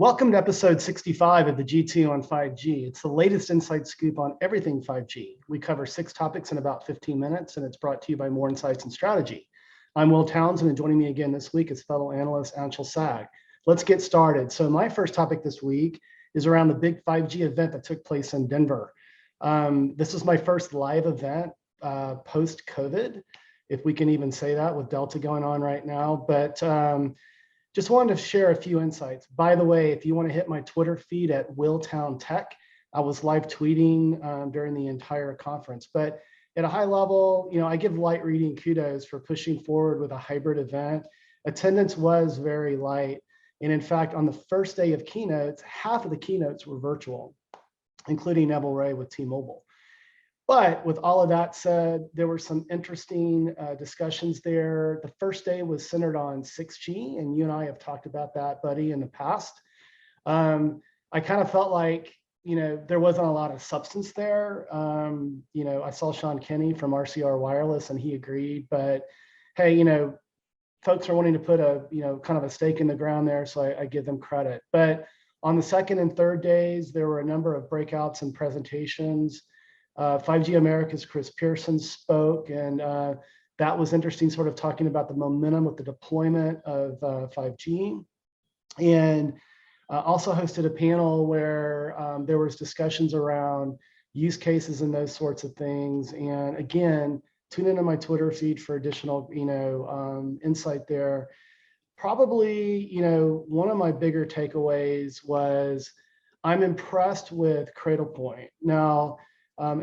Welcome to episode 65 of the G2 on 5G. It's the latest inside scoop on everything 5G. We cover 6 topics in about 15 minutes, and it's brought to you by More Insights and Strategy. I'm Will Townsend, and joining me again this week is fellow analyst Anshel Sag. Let's get started. So my first topic this week is around the big 5G event that took place in Denver. This was my first live event post-COVID, if we can even say that with Delta going on right now. But just wanted to share a few insights. By the way, if you want to hit my Twitter feed at Willtown Tech, I was live tweeting during the entire conference. But at a high level, I give Light Reading kudos for pushing forward with a hybrid event. Attendance was very light. And in fact, on the first day of keynotes, half of the keynotes were virtual, including Neville Ray with T-Mobile. But with all of that said, there were some interesting discussions there. The first day was centered on 6G, and you and I have talked about that, buddy, in the past. I kind of felt like, there wasn't a lot of substance there. I saw Sean Kinney from RCR Wireless, and he agreed. But hey, folks are wanting to put a, kind of a stake in the ground there, so I give them credit. But on the second and third days, there were a number of breakouts and presentations. 5G America's Chris Pearson spoke, and that was interesting, sort of talking about the momentum with the deployment of 5G. And also hosted a panel where there was discussions around use cases and those sorts of things. And again, tune into my Twitter feed for additional, insight there. Probably, one of my bigger takeaways was I'm impressed with Cradlepoint. Now,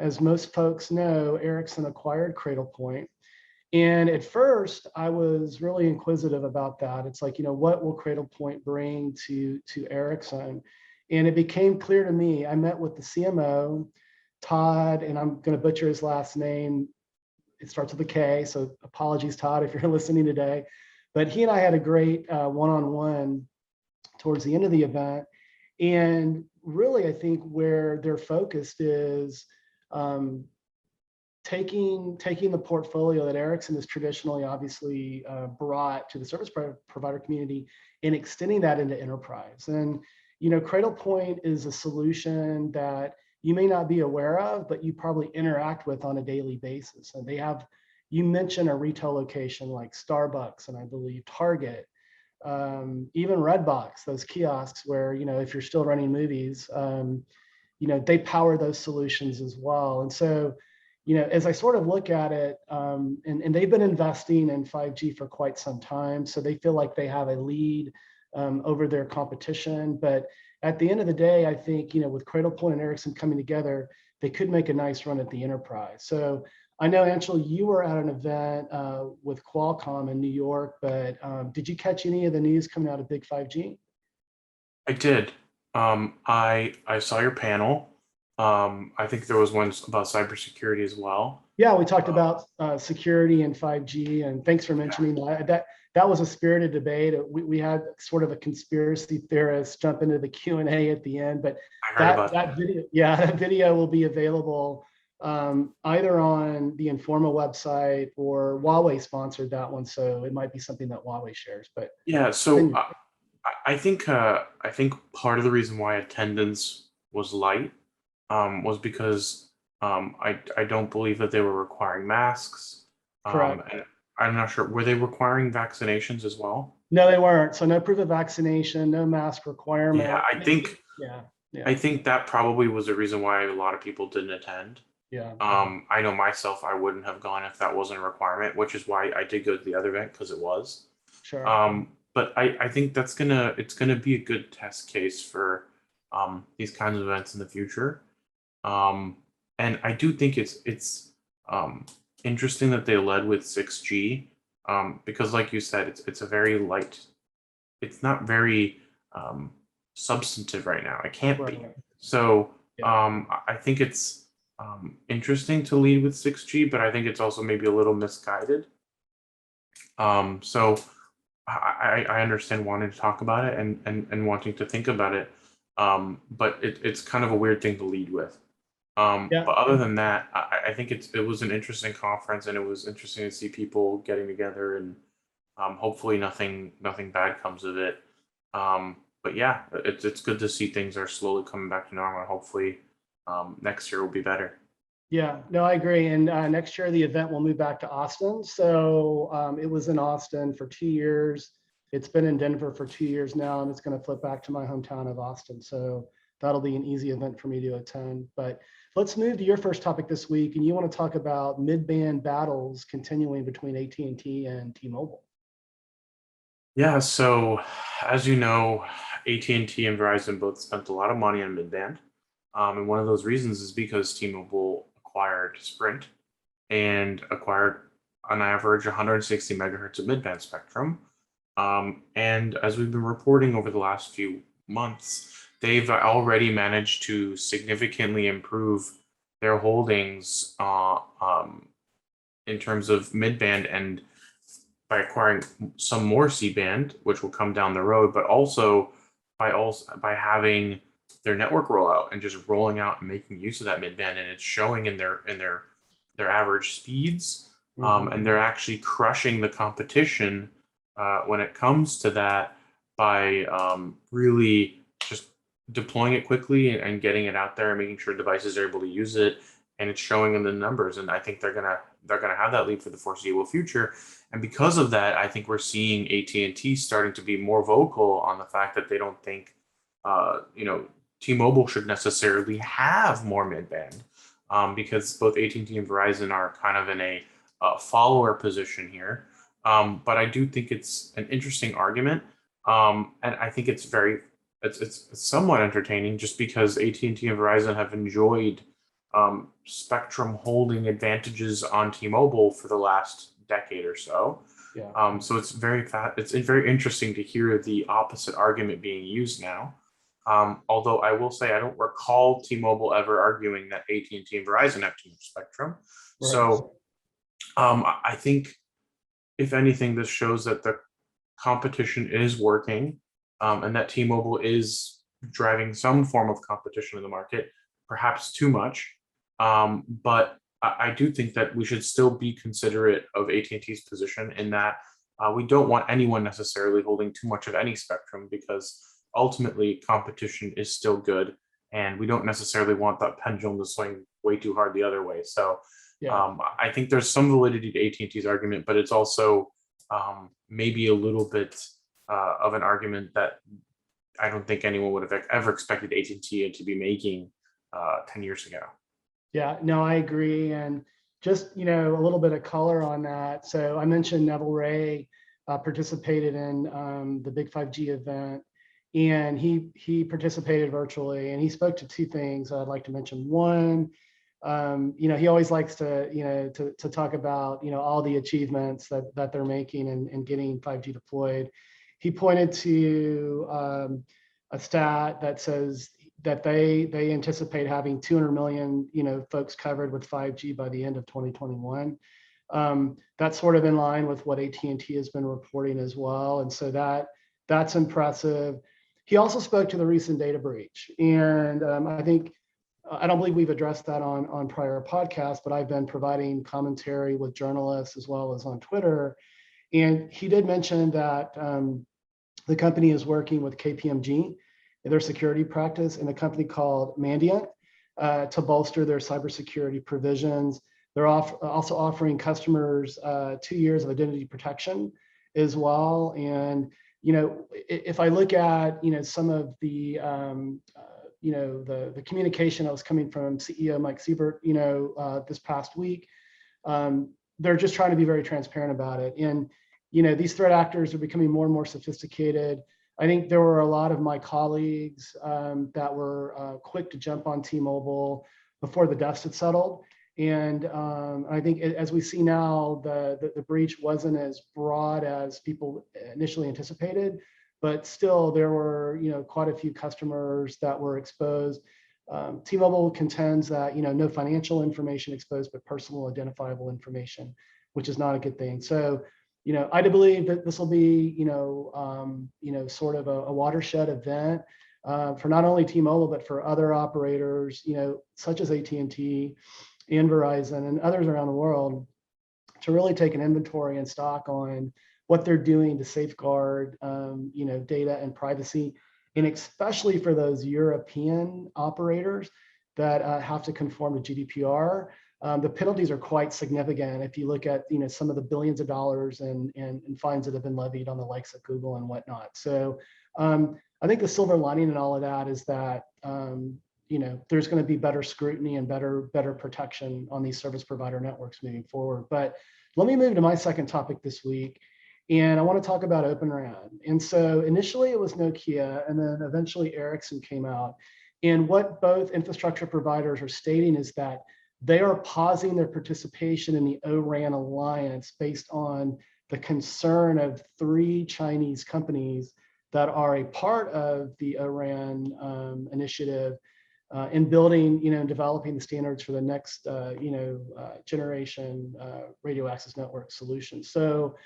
as most folks know, Ericsson acquired Cradlepoint. And at first, I was really inquisitive about that. It's like, what will Cradlepoint bring to Ericsson? And it became clear to me. I met with the CMO, Todd, and I'm going to butcher his last name. It starts with a K, so apologies, Todd, if you're listening today. But he and I had a great one-on-one towards the end of the event. And really, I think where they're focused is taking the portfolio that Ericsson has traditionally obviously brought to the service provider community and extending that into enterprise. And Cradlepoint is a solution that you may not be aware of, but you probably interact with on a daily basis. And they have, you mentioned a retail location like Starbucks and I believe Target, even Redbox, those kiosks where, if you're still running movies, they power those solutions as well. And so, as I sort of look at it, and they've been investing in 5G for quite some time, so they feel like they have a lead over their competition. But at the end of the day, I think, with Cradlepoint and Ericsson coming together, they could make a nice run at the enterprise. So I know, Anshel, you were at an event with Qualcomm in New York, but did you catch any of the news coming out of Big 5G? I did. I saw your panel. I think there was one about cybersecurity as well. Yeah, we talked about security and 5G, and thanks for mentioning that. That was a spirited debate. We had sort of a conspiracy theorist jump into the Q&A at the end, but that video will be available either on the Informa website or Huawei sponsored that one, so it might be something that Huawei shares. But yeah, so I think part of the reason why attendance was light was because I don't believe that they were requiring masks. Correct. And I'm not sure, were they requiring vaccinations as well? No, they weren't. So no proof of vaccination, no mask requirement. Yeah, I think that probably was the reason why a lot of people didn't attend. Yeah. I know myself, I wouldn't have gone if that wasn't a requirement, which is why I did go to the other event, because it was. Sure. But I think it's gonna be a good test case for these kinds of events in the future. And I do think it's interesting that they led with 6G, because like you said, it's a very light, it's not very substantive right now. It can't be. So I think it's interesting to lead with 6G, but I think it's also maybe a little misguided. So I understand wanting to talk about it and wanting to think about it, but it's kind of a weird thing to lead with. But other than that, I think it was an interesting conference, and it was interesting to see people getting together, and hopefully nothing bad comes of it. yeah, it's good to see things are slowly coming back to normal. Hopefully, next year will be better. Yeah, no, I agree. And next year, the event will move back to Austin. So it was in Austin for 2 years. It's been in Denver for 2 years now, and it's going to flip back to my hometown of Austin. So that'll be an easy event for me to attend. But let's move to your first topic this week. And you want to talk about mid-band battles continuing between AT&T and T-Mobile. Yeah, so as you know, AT&T and Verizon both spent a lot of money on midband. And one of those reasons is because T-Mobile acquired Sprint and acquired on average 160 megahertz of midband spectrum. And as we've been reporting over the last few months, they've already managed to significantly improve their holdings in terms of midband and by acquiring some more C-band, which will come down the road, but also by having their network rollout and just rolling out and making use of that midband, and it's showing in their average speeds, and they're actually crushing the competition when it comes to that by really just deploying it quickly and getting it out there and making sure devices are able to use it, and it's showing in the numbers. And I think they're gonna have that lead for the foreseeable future. And because of that, I think we're seeing AT&T starting to be more vocal on the fact that they don't think, T-Mobile should necessarily have more midband, because both AT&T and Verizon are kind of in a follower position here. But I do think it's an interesting argument, and I think it's somewhat entertaining just because AT&T and Verizon have enjoyed spectrum holding advantages on T-Mobile for the last decade or so. Yeah. So it's very interesting to hear the opposite argument being used now. Although I will say I don't recall T-Mobile ever arguing that AT&T and Verizon have too much spectrum. Right. So I think if anything, this shows that the competition is working, and that T-Mobile is driving some form of competition in the market, perhaps too much. But I do think that we should still be considerate of AT&T's position in that we don't want anyone necessarily holding too much of any spectrum, because ultimately competition is still good, and we don't necessarily want that pendulum to swing way too hard the other way. So I think there's some validity to AT&T's argument, but it's also maybe a little bit of an argument that I don't think anyone would have ever expected AT&T to be making 10 years ago. Yeah, no, I agree. And just, a little bit of color on that. So I mentioned Neville Ray participated in the big 5G event, and he participated virtually, and he spoke to two things I'd like to mention. One, he always likes to talk about, all the achievements that they're making and getting 5G deployed. He pointed to a stat that says that they anticipate having 200 million, folks covered with 5G by the end of 2021. That's sort of in line with what AT&T has been reporting as well. And so that's impressive. He also spoke to the recent data breach. And I don't believe we've addressed that on prior podcasts, but I've been providing commentary with journalists as well as on Twitter. And he did mention that the company is working with KPMG, their security practice, and a company called Mandiant to bolster their cybersecurity provisions. They're also offering customers 2 years of identity protection as well. And, if I look at, some of the, the communication that was coming from CEO Mike Siebert, this past week, they're just trying to be very transparent about it. And, these threat actors are becoming more and more sophisticated. I think there were a lot of my colleagues that were quick to jump on T-Mobile before the dust had settled. And I think as we see now, the breach wasn't as broad as people initially anticipated, but still there were, quite a few customers that were exposed. T-Mobile contends that, no financial information exposed, but personal identifiable information, which is not a good thing. So, I do believe that this will be, sort of a watershed event for not only T-Mobile, but for other operators, such as AT&T and Verizon and others around the world, to really take an inventory and stock on what they're doing to safeguard, data and privacy. and especially for those European operators that have to conform to GDPR, the penalties are quite significant. If you look at some of the billions of dollars and fines that have been levied on the likes of Google and whatnot. So I think the silver lining in all of that is that there's going to be better scrutiny and better protection on these service provider networks moving forward. But let me move to my second topic this week. And I want to talk about Open RAN. And so initially it was Nokia, and then eventually Ericsson came out. And what both infrastructure providers are stating is that they are pausing their participation in the O-RAN alliance based on the concern of 3 Chinese companies that are a part of the O-RAN initiative in building, and developing the standards for the next, generation radio access network solution. So,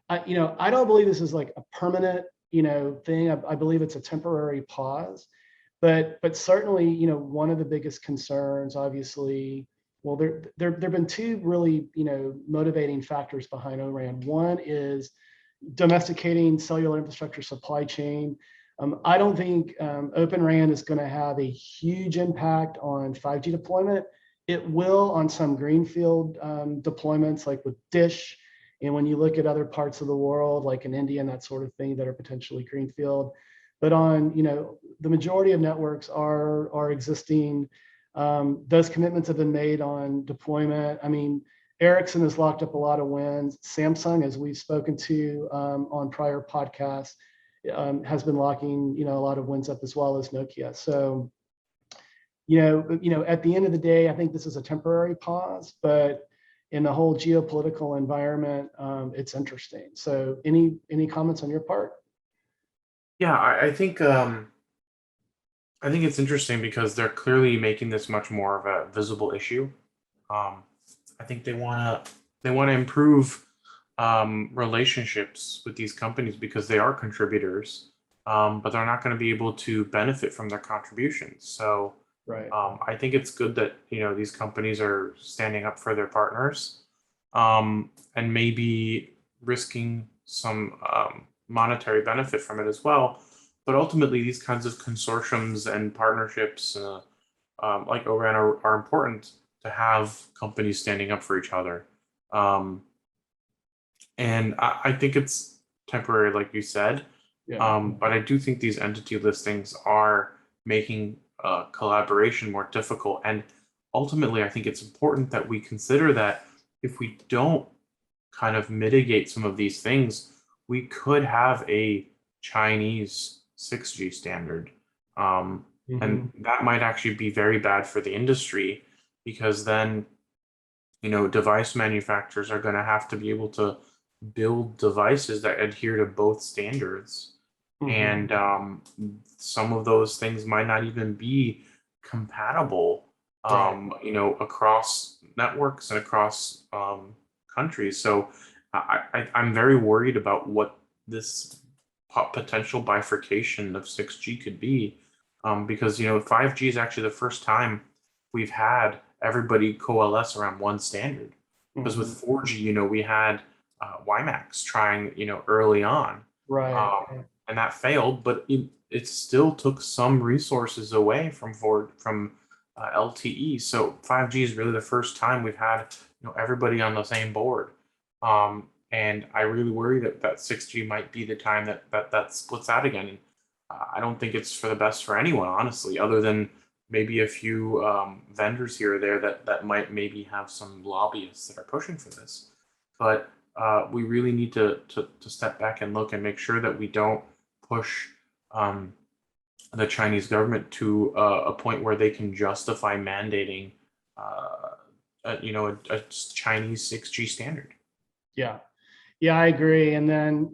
I don't believe this is like a permanent, thing. I believe it's a temporary pause, but certainly, one of the biggest concerns, obviously, well, there've been 2 really, motivating factors behind O-RAN. One is domesticating cellular infrastructure supply chain. I don't think Open RAN is going to have a huge impact on 5G deployment. It will on some greenfield deployments, like with Dish. And when you look at other parts of the world, like in India and that sort of thing, that are potentially greenfield. But on, the majority of networks are existing. Those commitments have been made on deployment. I mean, Ericsson has locked up a lot of wins. Samsung, as we've spoken to on prior podcasts, has been locking, a lot of wins up, as well as Nokia. So, at the end of the day, I think this is a temporary pause, but in the whole geopolitical environment, it's interesting. So, any comments on your part? Yeah, I think it's interesting because they're clearly making this much more of a visible issue. I think they wanna improve relationships with these companies because they are contributors, but they're not going to be able to benefit from their contributions. So Right. I think it's good that these companies are standing up for their partners, and maybe risking some monetary benefit from it as well. But ultimately, these kinds of consortiums and partnerships, like ORAN, are important to have companies standing up for each other. Um, and I think it's temporary, like you said. Yeah. But I do think these entity listings are making collaboration more difficult. And ultimately, I think it's important that we consider that if we don't kind of mitigate some of these things, we could have a Chinese 6G standard. And that might actually be very bad for the industry, because then, device manufacturers are going to have to be able to build devices that adhere to both standards. And some of those things might not even be compatible, across networks and across countries. So I'm very worried about what this potential bifurcation of 6G could be, because 5G is actually the first time we've had everybody coalesce around one standard. Because with 4G, we had WiMAX trying, early on, Right. and that failed. But it still took some resources away from LTE. So 5G is really the first time we've had everybody on the same board. And I really worry that 6G might be the time that splits out again. And I don't think it's for the best for anyone, honestly, other than maybe a few vendors here or there that might maybe have some lobbyists that are pushing for this. But we really need to step back and look and make sure that we don't push the Chinese government to a point where they can justify mandating a Chinese 6G standard. Yeah. Yeah, I agree. And then,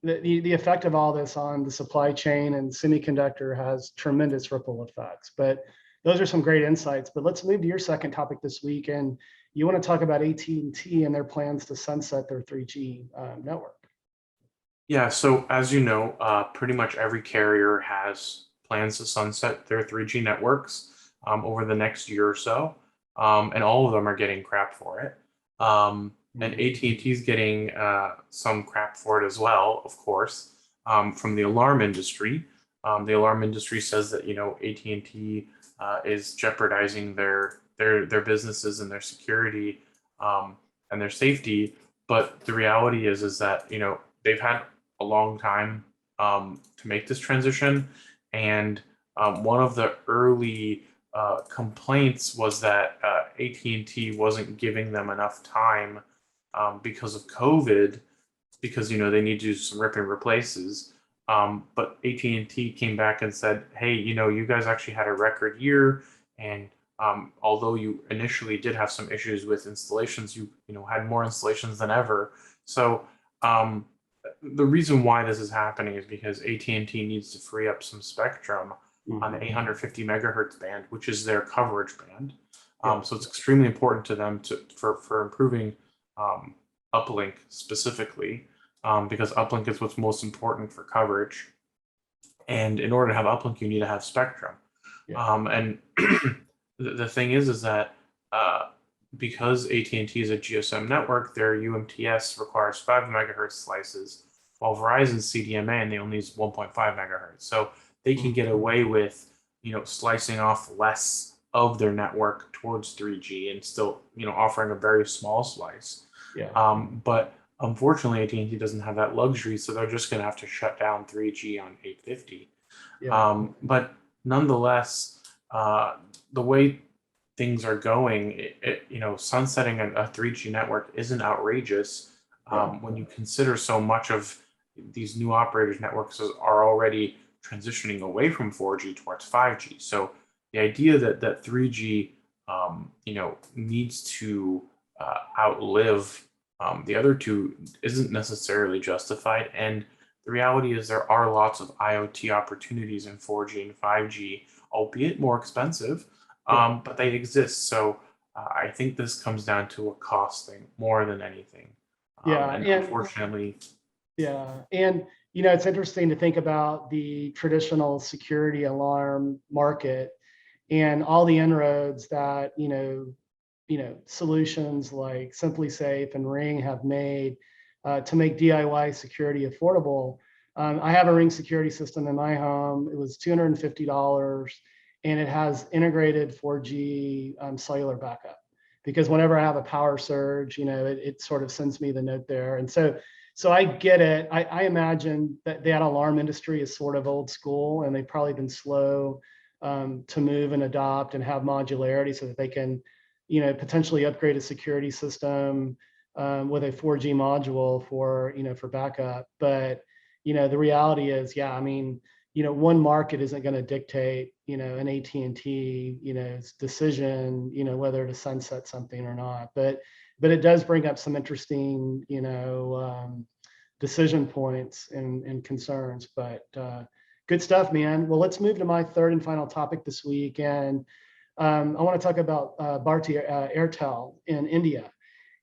the effect of all this on the supply chain and semiconductor has tremendous ripple effects. But those are some great insights. But let's move to your second topic this week. And you want to talk about AT&T and their plans to sunset their 3G network. Yeah, so as you know, pretty much every carrier has plans to sunset their 3G networks over the next year or so, and all of them are getting crap for it. And AT&T is getting some crap for it as well, of course, from the alarm industry. The alarm industry says that AT&T is jeopardizing their businesses and their security and their safety. But the reality is that they've had a long time to make this transition, and one of the early complaints was that AT&T wasn't giving them enough time because of COVID, because they need to do some rip and replaces. But AT&T came back and said, hey, you guys actually had a record year, and although you initially did have some issues with installations, you had more installations than ever. So the reason why this is happening is because AT&T needs to free up some spectrum on the 850 megahertz band, which is their coverage band. So it's extremely important to them for improving uplink specifically, because uplink is what's most important for coverage. And in order to have uplink, you need to have spectrum. And the thing is that because AT&T is a GSM network, their UMTS requires 5 megahertz slices, while Verizon's CDMA, and they only use 1.5 megahertz. So they can get away with, slicing off less of their network towards 3G and still, offering a very small slice. But unfortunately, AT&T doesn't have that luxury, so they're just going to have to shut down 3G on 850. But nonetheless, the way things are going, sunsetting a 3G network isn't outrageous when you consider so much of these new operators' networks are already transitioning away from 4G towards 5G. So the idea that 3G, needs to outlive the other two isn't necessarily justified. And the reality is there are lots of IoT opportunities in 4G and 5G, albeit more expensive, but they exist. So I think this comes down to a cost thing more than anything. And unfortunately. And it's interesting to think about the traditional security alarm market and all the inroads that solutions like Simply Safe and Ring have made to make DIY security affordable. I have a Ring security system in my home. It was $250, and it has integrated 4G cellular backup, because whenever I have a power surge, it sort of sends me the note there. And so I get it. I imagine that alarm industry is sort of old school, and they've probably been slow to move and adopt and have modularity so that they can, potentially upgrade a security system with a 4G module for backup. But, the reality is, one market isn't going to dictate, an AT&T, decision, whether to sunset something or not. But it does bring up some interesting, decision points and concerns. But good stuff, man. Well, let's move to my third and final topic this week. And I want to talk about Bharti Airtel in India.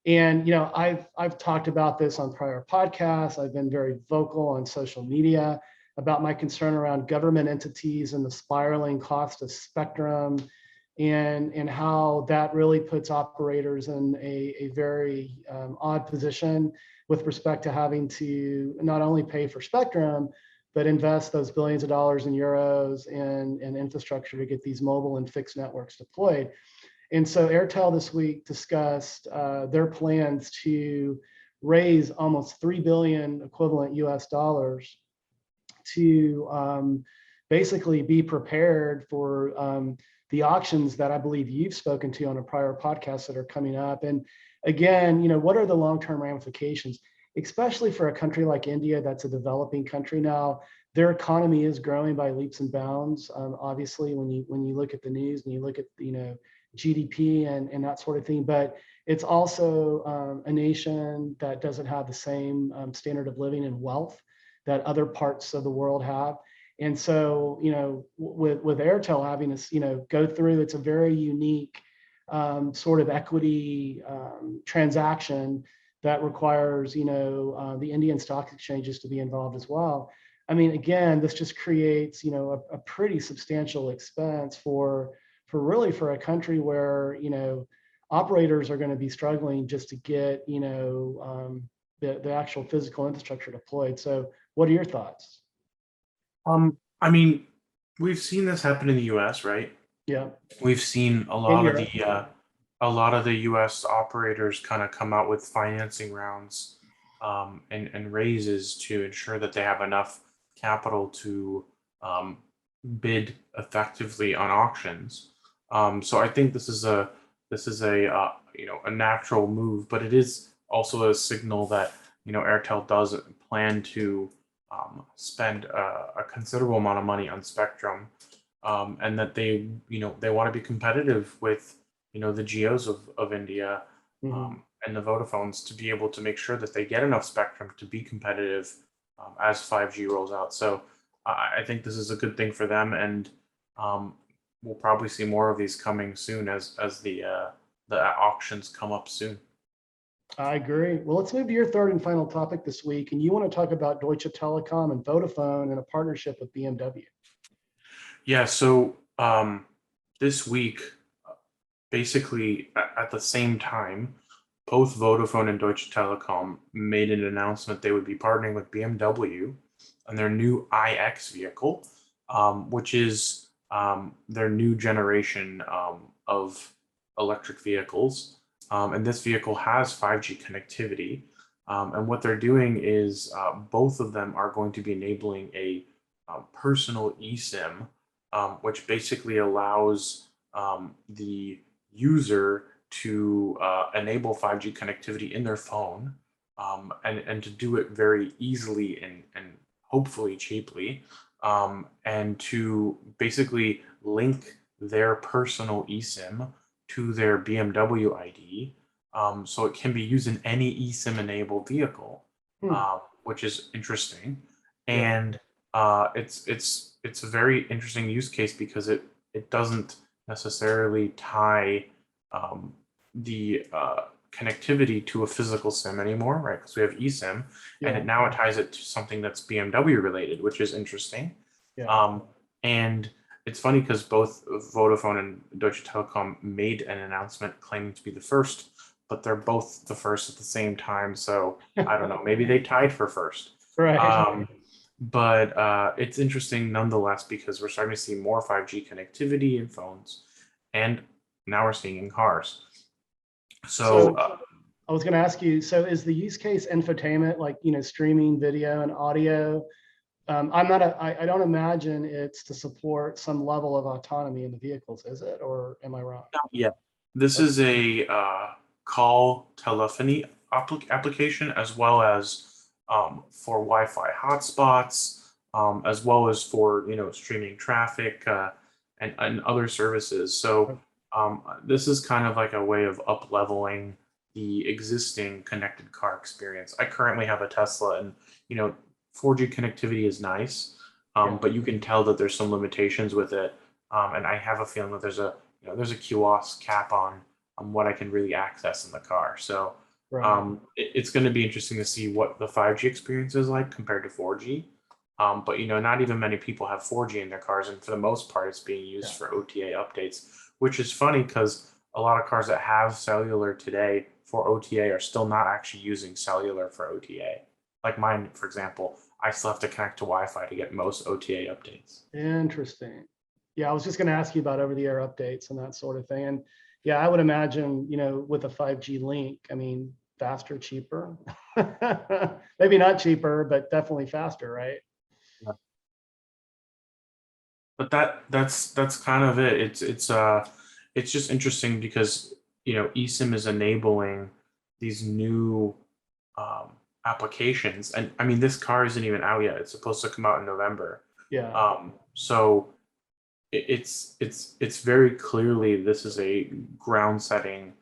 And I've talked about this on prior podcasts. I've been very vocal on social media about my concern around government entities and the spiraling cost of spectrum, and how that really puts operators in a very odd position with respect to having to not only pay for spectrum, but invest those billions of dollars in euros in infrastructure to get these mobile and fixed networks deployed. And so Airtel this week discussed their plans to raise almost 3 billion equivalent US dollars to basically be prepared for the auctions that I believe you've spoken to on a prior podcast that are coming up. And again, what are the long-term ramifications, especially for a country like India that's a developing country now? Their economy is growing by leaps and bounds. Obviously, when you look at the news and you look at GDP and that sort of thing, but it's also a nation that doesn't have the same standard of living and wealth that other parts of the world have. And so, with Airtel having this, go through, it's a very unique sort of equity transaction that requires, the Indian stock exchanges to be involved as well. I mean, again, this just creates, a pretty substantial expense for a country where, operators are going to be struggling just to get, the actual physical infrastructure deployed. So what are your thoughts? I mean, we've seen this happen in the U.S., right? Yeah. We've seen In Europe. a lot of the U.S. operators kind of come out with financing rounds and raises to ensure that they have enough capital to um, bid effectively on auctions. So I think this is a a natural move, but it is also a signal that Airtel does plan to spend a considerable amount of money on spectrum, and that they want to be competitive with the geos of India, Mhm. and the Vodafones to be able to make sure that they get enough spectrum to be competitive as 5G rolls out. So I think this is a good thing for them, and um, we'll probably see more of these coming soon as the auctions come up soon. I agree. Well, let's move to your third and final topic this week. And you want to talk about Deutsche Telekom and Vodafone and a partnership with BMW. Yeah. So this week, basically at the same time, both Vodafone and Deutsche Telekom made an announcement they would be partnering with BMW on their new iX vehicle, which is their new generation of electric vehicles. And this vehicle has 5G connectivity. And what they're doing is both of them are going to be enabling a personal eSIM, which basically allows the user to enable 5G connectivity in their phone, and to do it very easily and hopefully cheaply, and to basically link their personal eSIM to their BMW ID, so it can be used in any eSIM enabled vehicle, Hmm. which is interesting. Yeah. And it's a very interesting use case because it doesn't necessarily tie the connectivity to a physical SIM anymore, right? Because we have eSIM, and Yeah. it ties it to something that's BMW related, which is interesting. Yeah. Um, and it's funny because both Vodafone and Deutsche Telekom made an announcement claiming to be the first, but they're both the first at the same time. So I don't know, maybe they tied for first. Right. But it's interesting nonetheless because we're starting to see more 5G connectivity in phones, and now we're seeing in cars. So So I was going to ask you, so is the use case infotainment, like, streaming video and audio? I don't imagine it's to support some level of autonomy in the vehicles, is it? Or am I wrong? yeah, this Okay. is a call telephony application, as well as for Wi-Fi hotspots, as well as for streaming traffic, and other services. So this is kind of like a way of up leveling the existing connected car experience. I currently have a Tesla, and 4G connectivity is nice, Yeah. but you can tell that there's some limitations with it, and I have a feeling that there's a QoS cap on what I can really access in the car. So Right. it's going to be interesting to see what the 5G experience is like compared to 4G. But not even many people have 4G in their cars, and for the most part, it's being used Yeah. for OTA updates, which is funny because a lot of cars that have cellular today for OTA are still not actually using cellular for OTA. Like mine, for example, I still have to connect to Wi-Fi to get most OTA updates. Interesting. Yeah, I was just going to ask you about over-the-air updates and that sort of thing. And yeah, I would imagine, with a 5G link, I mean, faster, cheaper. Maybe not cheaper, but definitely faster, right? Yeah. But that's kind of it. It's just interesting because eSIM is enabling these new um, applications, and I mean this car isn't even out yet. It's supposed to come out in November. Yeah. So it's very clearly this is a ground setting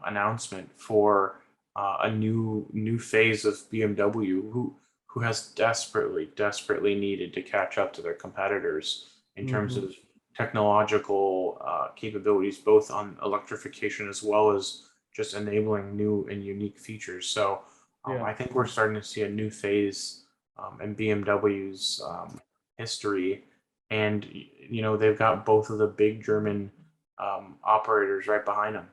announcement for a new phase of BMW, who has desperately needed to catch up to their competitors in terms Mhm. of technological capabilities, both on electrification as well as just enabling new and unique features. So Yeah. I think we're starting to see a new phase in BMW's history, and they've got both of the big German operators right behind them.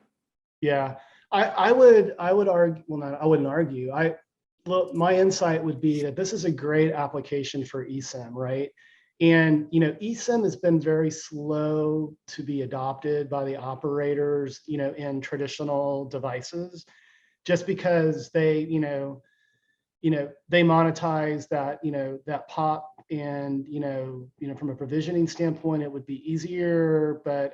Yeah. I would argue, well, not, I wouldn't argue. Look, my insight would be that this is a great application for eSIM, right? And eSIM has been very slow to be adopted by the operators, in traditional devices, just because they monetize that, that pop, and from a provisioning standpoint, it would be easier. But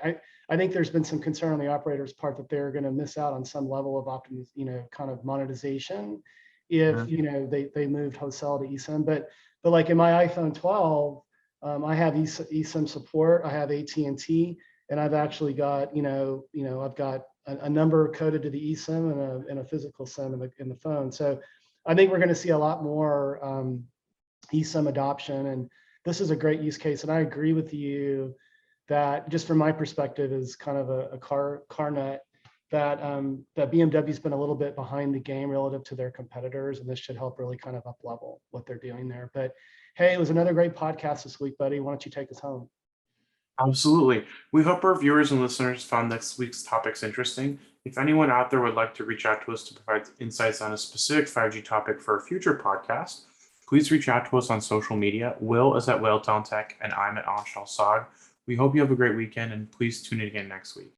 I think there's been some concern on the operator's part that they're going to miss out on some level of kind of monetization if they moved wholesale to eSIM. But like in my iPhone 12, I have eSIM support. I have AT&T, and I've actually got I've got a number coded to the eSIM and a physical SIM in the phone. So I think we're going to see a lot more eSIM adoption, and this is a great use case. And I agree with you that, just from my perspective as kind of a car nut, that BMW's been a little bit behind the game relative to their competitors, and this should help really kind of up level what they're doing there. But hey, it was another great podcast this week, buddy. Why don't you take us home? Absolutely. We hope our viewers and listeners found next week's topics interesting. If anyone out there would like to reach out to us to provide insights on a specific 5G topic for a future podcast, please reach out to us on social media. Will is at Whaletown Tech, and I'm at Anshel. We hope you have a great weekend, and please tune in again next week.